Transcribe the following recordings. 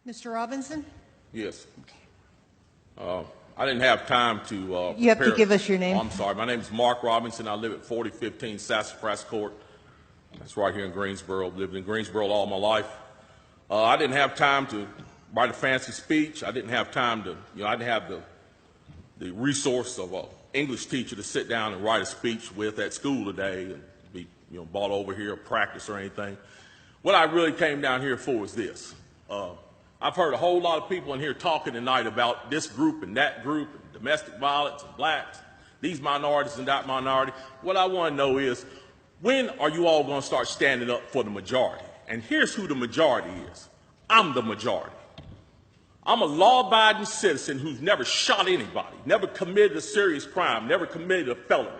Mr. Robinson? Yes. I didn't have time to You have to give us your name. Oh, I'm sorry. My name is Mark Robinson. I live at 4015 Sassafras Court. That's right here in Greensboro. Lived in Greensboro all my life. I didn't have time to write a fancy speech. I didn't have time to, I didn't have the resource of an English teacher to sit down and write a speech with at school today and be, brought over here or practice or anything. What I really came down here for is this. I've heard a whole lot of people in here talking tonight about this group and that group, and domestic violence and blacks, these minorities and that minority. What I want to know is, when are you all going to start standing up for the majority? And here's who the majority is. I'm the majority. I'm a law-abiding citizen who's never shot anybody, never committed a serious crime, never committed a felony.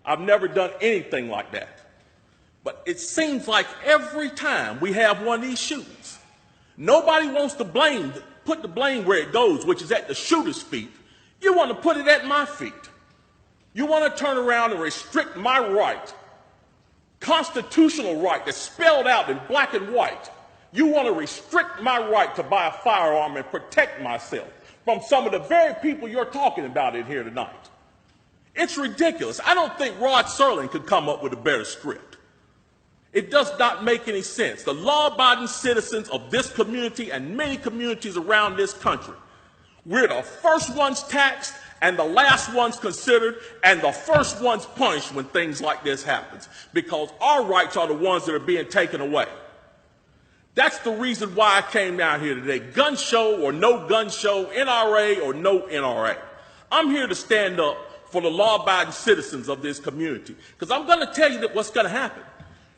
I've never done anything like that. But it seems like every time we have one of these shootings, nobody wants to put the blame where it goes, which is at the shooter's feet. You want to put it at my feet. You want to turn around and restrict my right, constitutional right that's spelled out in black and white. You want to restrict my right to buy a firearm and protect myself from some of the very people you're talking about in here tonight. It's ridiculous. I don't think Rod Serling could come up with a better script. It does not make any sense. The law-abiding citizens of this community and many communities around this country, we're the first ones taxed and the last ones considered and the first ones punished when things like this happens, because our rights are the ones that are being taken away. That's the reason why I came down here today. Gun show or no gun show, NRA or no NRA. I'm here to stand up for the law-abiding citizens of this community, because I'm going to tell you that what's going to happen.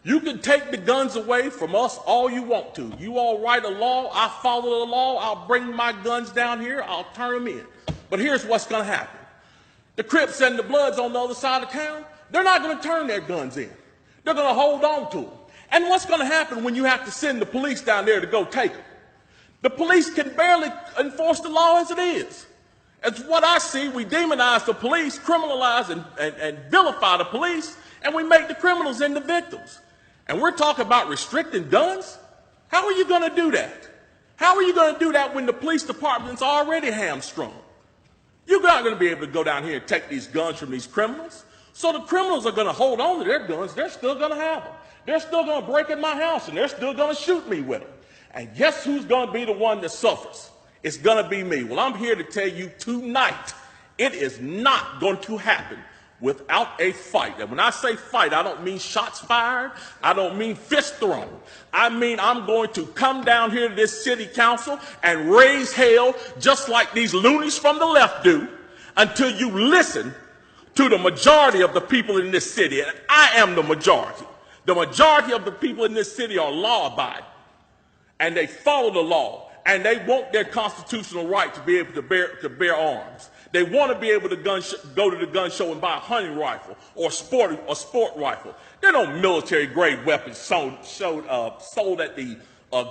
You can take the guns away from us all you want to. You all write a law, I follow the law, I'll bring my guns down here, I'll turn them in. But here's what's going to happen. The Crips and the Bloods on the other side of town, they're not going to turn their guns in. They're going to hold on to them. And what's going to happen when you have to send the police down there to go take them? The police can barely enforce the law as it is. As what I see, we demonize the police, criminalize and vilify the police, and we make the criminals into victims. And we're talking about restricting guns? How are you going to do that? How are you going to do that when the police department's already hamstrung? You're not going to be able to go down here and take these guns from these criminals. So the criminals are going to hold on to their guns. They're still going to have them. They're still going to break in my house, and they're still going to shoot me with them. And guess who's going to be the one that suffers? It's going to be me. Well, I'm here to tell you tonight, it is not going to happen without a fight. And when I say fight, I don't mean shots fired. I don't mean fist thrown. I mean I'm going to come down here to this city council and raise hell just like these loonies from the left do until you listen to the majority of the people in this city. And I am the majority. The majority of the people in this city are law-abiding, and they follow the law, and they want their constitutional right to be able to bear arms. They want to be able to go to the gun show and buy a hunting rifle or a sport rifle. There are no military-grade weapons sold at the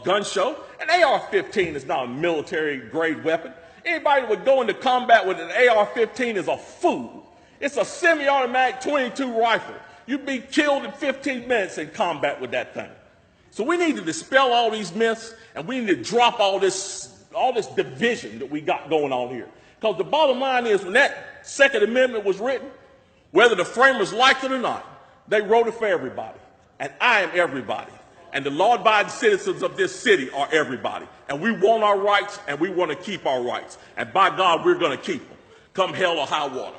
gun show. An AR-15 is not a military-grade weapon. Anybody that would go into combat with an AR-15 is a fool. It's a semi-automatic .22 rifle. You'd be killed in 15 minutes in combat with that thing. So we need to dispel all these myths, and we need to drop all this division that we got going on here. Because the bottom line is, when that Second Amendment was written, whether the framers liked it or not, they wrote it for everybody. And I am everybody. And the law-abiding citizens of this city are everybody. And we want our rights, and we want to keep our rights. And by God, we're going to keep them, come hell or high water.